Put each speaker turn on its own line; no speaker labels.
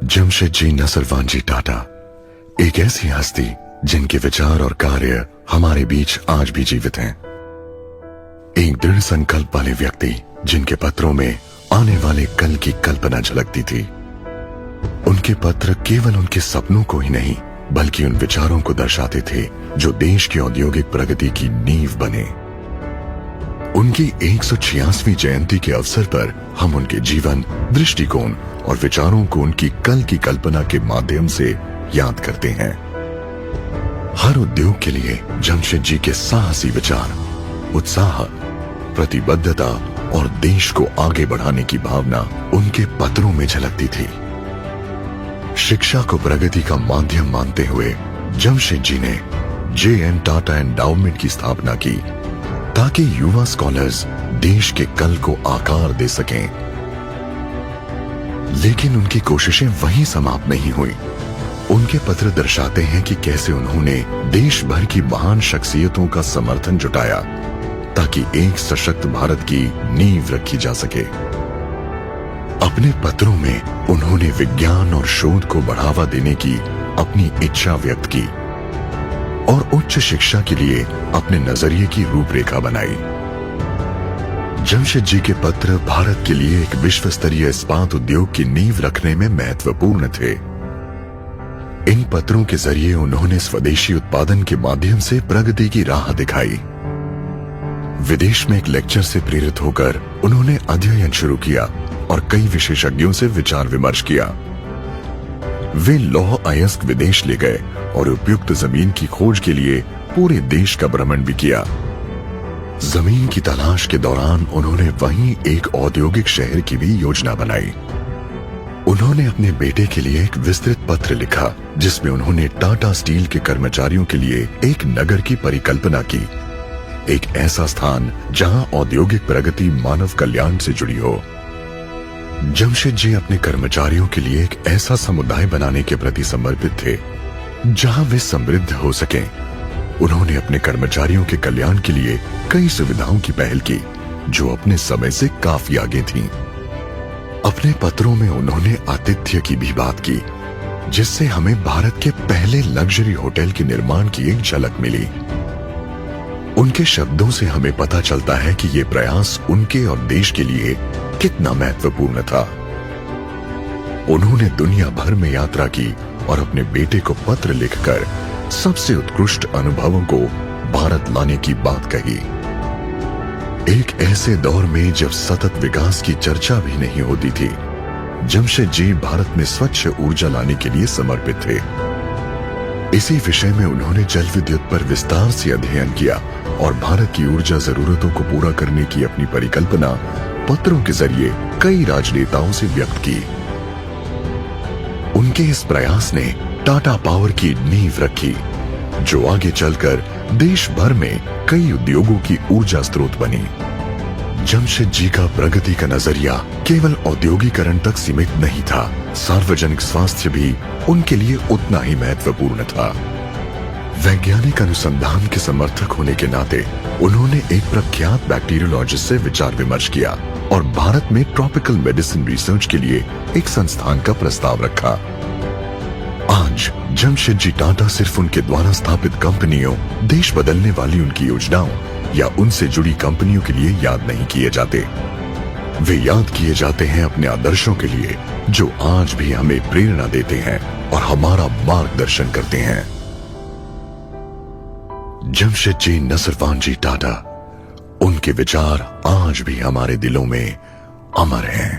जमशेदजी नसरवानजी टाटा एक ऐसी हस्ती जिनके विचार और कार्य हमारे बीच आज भी जीवित हैं। एक दृढ़ संकल्प वाले व्यक्ति जिनके पत्रों में आने वाले कल की कल्पना झलकती थी। उनके पत्र केवल उनके सपनों को ही नहीं बल्कि उन विचारों को दर्शाते थे जो देश की औद्योगिक प्रगति की नींव बने। उनकी 186वीं जयंती के अवसर पर हम उनके जीवन, दृष्टिकोण और विचारों को उनकी कल की कल्पना के माध्यम से याद करते हैं। हर उद्योग के लिए जमशेदजी के साहसी विचार, उत्साह, प्रतिबद्धता और देश को आगे बढ़ाने की भावना उनके पत्रों में झलकती थी। शिक्षा को प्रगति का माध्यम मानते हुए जमशेदजी ने J.N. टाटा एंडाउमेंट की स्थापना की ताकि युवा स्कॉलर्स देश के कल को आकार दे सकें। लेकिन उनकी कोशिशें वहीं समाप्त नहीं हुई। उनके पत्र दर्शाते हैं कि कैसे उन्होंने देश भर की महान शख्सियतों का समर्थन जुटाया ताकि एक सशक्त भारत की नींव रखी जा सके। अपने पत्रों में उन्होंने विज्ञान और शोध को बढ़ावा देने की अपनी इच्छा व्यक्त की और उच्च शिक्षा के लिए अपने नजरिए की रूपरेखा बनाई। जमशेदजी के पत्र भारत के लिए एक विश्व स्तरीय इस्पात उद्योग की नींव रखने में महत्वपूर्ण थे। इन पत्रों के जरिए उन्होंने स्वदेशी उत्पादन के माध्यम से प्रगति की राह दिखाई। विदेश में एक लेक्चर से प्रेरित होकर उन्होंने अध्ययन शुरू किया और कई विशेषज्ञों से विचार विमर्श किया। वे लौह अयस्क विदेश ले गए और उपयुक्त जमीन की खोज के लिए पूरे देश का भ्रमण भी किया। जमीन की तलाश के दौरान उन्होंने वहीं एक औद्योगिक शहर की भी योजना बनाई। उन्होंने अपने बेटे के लिए एक विस्तृत पत्र लिखा जिसमें उन्होंने टाटा स्टील के कर्मचारियों के लिए एक नगर की परिकल्पना की, एक ऐसा स्थान जहां औद्योगिक प्रगति मानव कल्याण से जुड़ी हो। जमशेदजी अपने कर्मचारियों के लिए एक ऐसा समुदाय बनाने के प्रति समर्पित थे जहां वे समृद्ध हो सकें। उन्होंने अपने कर्मचारियों के कल्याण के लिए कई सुविधाओं की पहल की जो अपने समय से काफी आगे थीं। अपने पत्रों में उन्होंने आतिथ्य की भी बात की जिससे हमें भारत के पहले लग्जरी होटल के निर्माण की एक झलक मिली। उनके शब्दों से हमें पता चलता है कि ये प्रयास उनके और देश के लिए कितना महत्वपूर्ण था। उन्होंने दुनिया भर में यात्रा की और अपने बेटे को पत्र लिखकर सबसे उत्कृष्ट अनुभवों को भारत लाने की बात कही। एक ऐसे दौर में जब सतत विकास की चर्चा भी नहीं होती थी, जमशेदजी भारत में स्वच्छ ऊर्जा लाने के लिए समर्पित थे। इसी विषय में उन्होंने जल विद्युत पर विस्तार से अध्ययन किया और भारत की ऊर्जा जरूरतों को पूरा करने की अपनी परिकल्पना पत्रों के जरिए कई राजनेताओं से व्यक्त की। उनके इस प्रयास ने टाटा पावर की नींव रखी जो आगे चलकर देश भर में कई उद्योगों की ऊर्जा स्रोत बनी। जमशेदजी का प्रगति का नजरिया केवल औद्योगिकरण तक सीमित नहीं था, सार्वजनिक स्वास्थ्य भी उनके लिए उतना ही महत्वपूर्ण था। वैज्ञानिक अनुसंधान के समर्थक होने के नाते उन्होंने एक प्रख्यात बैक्टीरियोलॉजिस्ट से विचार विमर्श किया और भारत में ट्रॉपिकल मेडिसिन रिसर्च के लिए एक संस्थान का प्रस्ताव रखा। आज जमशेदजी टाटा सिर्फ उनके द्वारा स्थापित कंपनियों, देश बदलने वाली उनकी योजनाओं या उनसे जुड़ी कंपनियों के लिए याद नहीं किए जाते। वे याद किए जाते हैं अपने आदर्शों के लिए जो आज भी हमें प्रेरणा देते हैं और हमारा मार्गदर्शन करते हैं। जमशेदजी नसरवानजी टाटा, उनके विचार आज भी हमारे दिलों में अमर हैं।